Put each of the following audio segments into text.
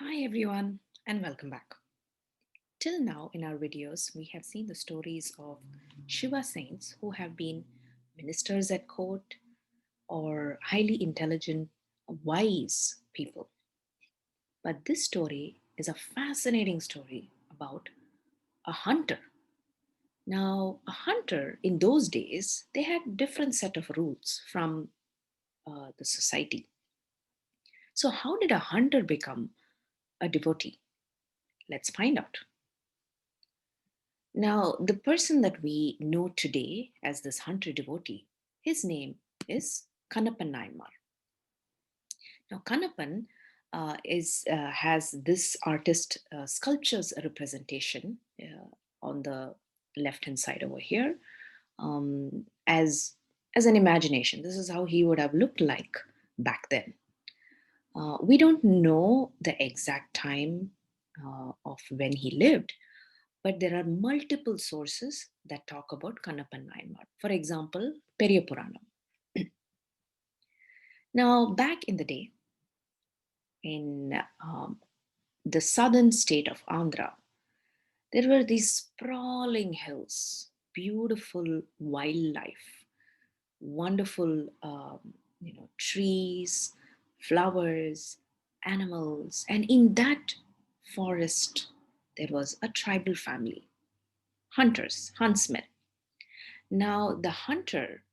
Hi everyone and welcome back. Till now in our videos we have seen the stories of Shiva saints who have been ministers at court or highly intelligent, wise people. But this story is a fascinating story about a hunter. Now, a hunter in those days, they had different set of rules from the society. So how did a hunter become a devotee? Let's find out. Now, the person that we know today as this hunter devotee, his name is Kannappan Nayanmar. Now, Kannappan has this artist sculptures representation on the left hand side over here as an imagination. This is how he would have looked like back then. We don't know the exact time of when he lived, but there are multiple sources that talk about Kannappan Nayanmar. For example, Periya Puranam. Now, back in the day, in the southern state of Andhra, there were these sprawling hills, beautiful wildlife, wonderful, trees, flowers, animals, and in that forest, there was a tribal family, hunters, huntsmen. Now, the hunter,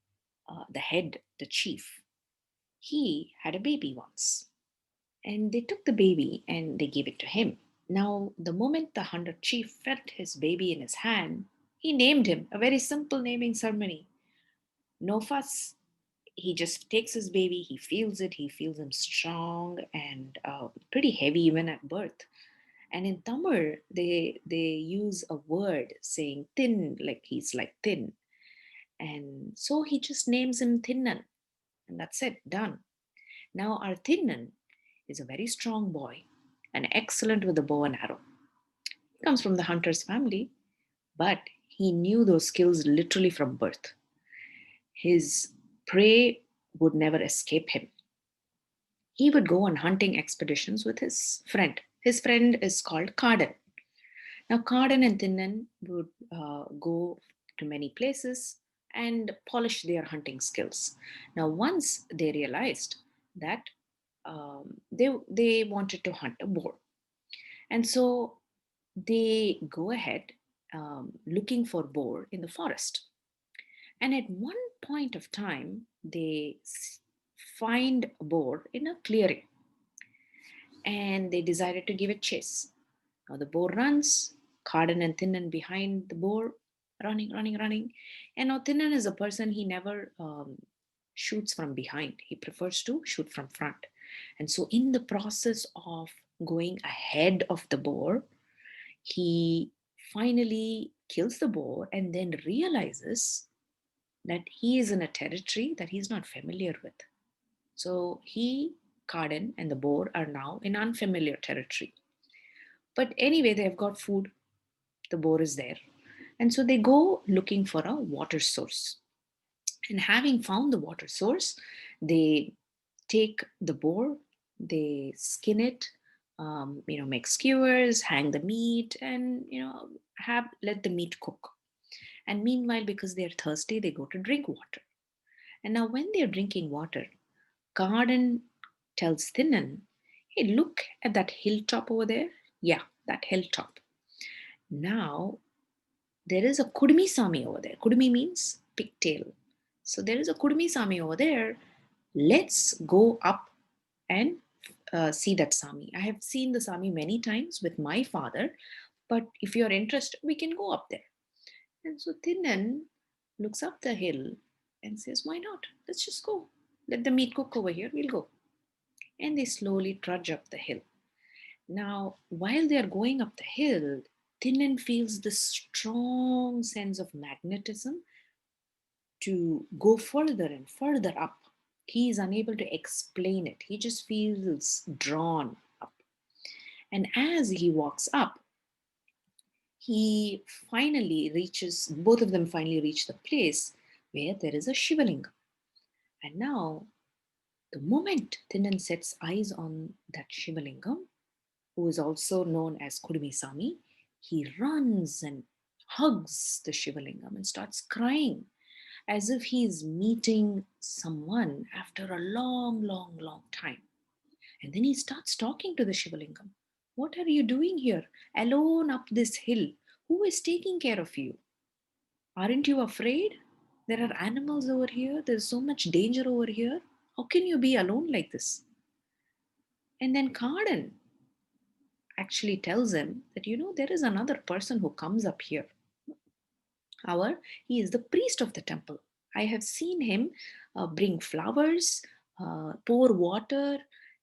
the head, the chief, he had a baby once. And they took the baby and they gave it to him. Now, the moment the hunter chief felt his baby in his hand, he named him, a very simple naming ceremony. No fuss. He just takes his baby, he feels him strong and pretty heavy even at birth. And in Tamil, they use a word saying thin, like he's like thin. And so he just names him Thinnan, and that's it, done. Now, our Thinnan is a very strong boy and excellent with the bow and arrow. He comes from the hunter's family, but he knew those skills literally from birth. His prey would never escape him. He would go on hunting expeditions with his friend. His friend is called Carden. Now, Carden and Thinnan would go to many places and polish their hunting skills. Now, once they realized that they wanted to hunt a boar, and so they go ahead looking for boar in the forest. And at one point of time, they find a boar in a clearing, and they decided to give it chase. Now the boar runs, Carden and Thinnan behind the boar, running, running, running. And now Thinnan is a person, he never shoots from behind. He prefers to shoot from front. And so in the process of going ahead of the boar, he finally kills the boar and then realizes that he is in a territory that he's not familiar with. So he, Carden, and the boar are now in unfamiliar territory. But anyway, they've got food, the boar is there. And so they go looking for a water source. And having found the water source, they take the boar, they skin it, make skewers, hang the meat, and have let the meat cook. And meanwhile, because they're thirsty, they go to drink water. And now, when they're drinking water, Garden tells Thinnan, "Hey, look at that hilltop over there. Yeah, that hilltop. Now there is a Kudumi Sami over there. Kudumi means pigtail. So there is a Kudumi Sami over there. Let's go up and see that Sami. I have seen the Sami many times with my father, but if you're interested, we can go up there." And so Thinnan looks up the hill and says, "Why not? Let's just go. Let the meat cook over here. We'll go." And they slowly trudge up the hill. Now, while they are going up the hill, Thinnan feels this strong sense of magnetism to go further and further up. He is unable to explain it. He just feels drawn up. And as he walks up, both of them finally reach the place where there is a Shivalinga. And now, the moment Thinnan sets eyes on that Shivalingam, who is also known as Kudumisami, he runs and hugs the Shivalingam and starts crying as if he is meeting someone after a long, long, long time. And then he starts talking to the Shivalingam. What are you doing here, alone up this hill? Who is taking care of you? Aren't you afraid? There are animals over here. There's so much danger over here. How can you be alone like this? And then Kardan actually tells him that, there is another person who comes up here. However, he is the priest of the temple. I have seen him bring flowers, pour water,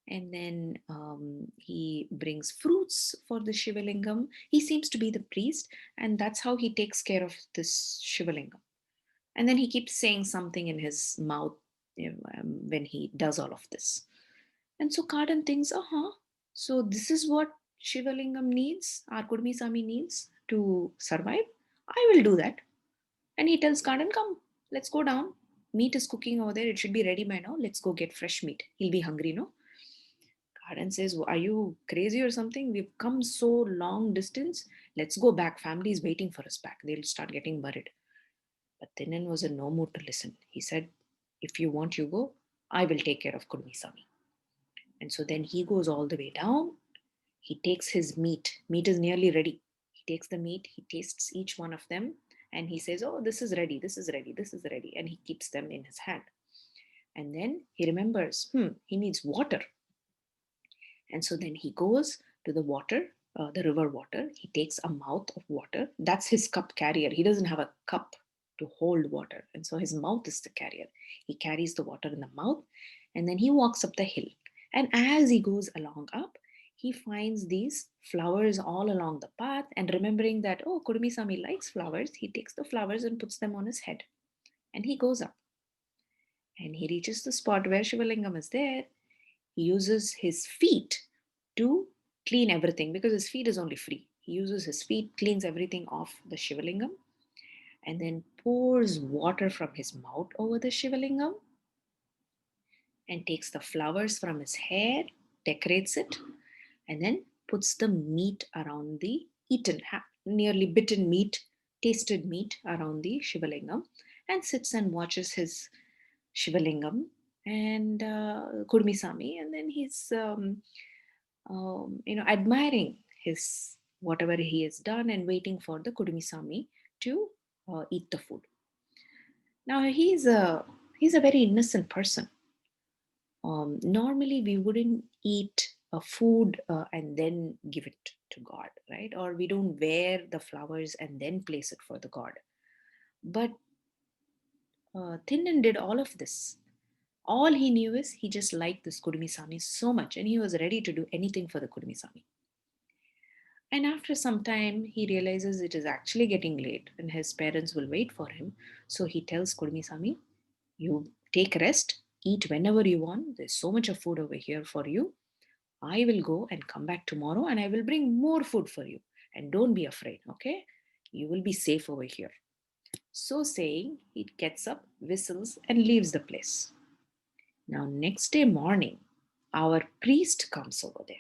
and then he brings fruits for the Shivalingam. He seems to be the priest, and that's how he takes care of this Shivalingam. And then he keeps saying something in his mouth when he does all of this. And so Kardan thinks, so this is what Shivalingam needs, our Kudmisami needs to survive. I will do that. And he tells Kardan, come, let's go down. Meat is cooking over there. It should be ready by now. Let's go get fresh meat. He'll be hungry, no? Kardan says, are you crazy or something? We've come so long distance. Let's go back. Family is waiting for us back. They'll start getting worried. But Thinnan was in no mood to listen. He said, if you want, you go. I will take care of Kurmisami. And so then he goes all the way down. He takes his meat. Meat is nearly ready. He takes the meat, he tastes each one of them, and he says, oh, this is ready, this is ready, this is ready. And he keeps them in his hand. And then he remembers, he needs water. And so then he goes to the water, the river water. He takes a mouth of water. That's his cup carrier. He doesn't have a cup to hold water. And so his mouth is the carrier. He carries the water in the mouth, and then he walks up the hill. And as he goes along up, he finds these flowers all along the path. And remembering that, oh, Kudumisami likes flowers, he takes the flowers and puts them on his head. And he goes up. And he reaches the spot where Shivalingam is there. He uses his feet to clean everything because his feet is only free. He uses his feet, cleans everything off the Shivalingam, and then pours water from his mouth over the Shivalingam and takes the flowers from his hair, decorates it, and then puts the meat around the eaten, nearly bitten meat, tasted meat around the Shivalingam, and sits and watches his Shivalingam and Kurmisami, and then he's admiring his whatever he has done and waiting for the Kudumisami to eat the food. Now he's a very innocent person. Normally we wouldn't eat a food and then give it to God, right? Or we don't wear the flowers and then place it for the God. But Thinnan did all of this. All he knew is he just liked this Kudumisami so much, and he was ready to do anything for the Kudumisami. And after some time, he realizes it is actually getting late and his parents will wait for him. So he tells Kudumisami, you take rest, eat whenever you want. There's so much of food over here for you. I will go and come back tomorrow and I will bring more food for you. And don't be afraid, okay? You will be safe over here. So saying, he gets up, whistles, and leaves the place. Now, next day morning, our priest comes over there,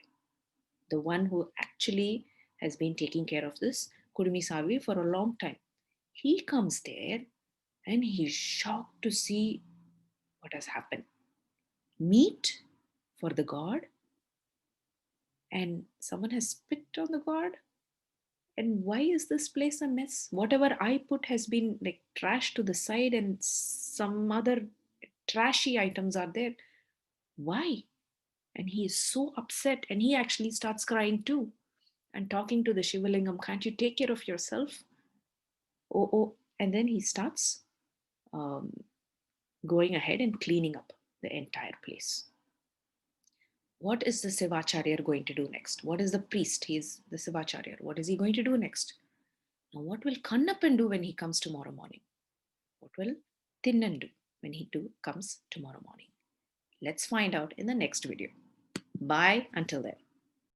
the one who actually has been taking care of this Kudumisami for a long time. He comes there and he's shocked to see what has happened. Meat for the god, and someone has spit on the god. And why is this place a mess? Whatever I put has been like trashed to the side, and some other trashy items are there. Why? And he is so upset, and he actually starts crying too and talking to the Shivalingam, can't you take care of yourself? Oh. And then he starts um, going ahead and cleaning up the entire place. What is the Sivacharya going to do next? What is the priest? He is the Sivacharya. What is he going to do next? Now, what will Kannappan do when he comes tomorrow morning? What will Thinnan do when he comes tomorrow morning? Let's find out in the next video. Bye until then.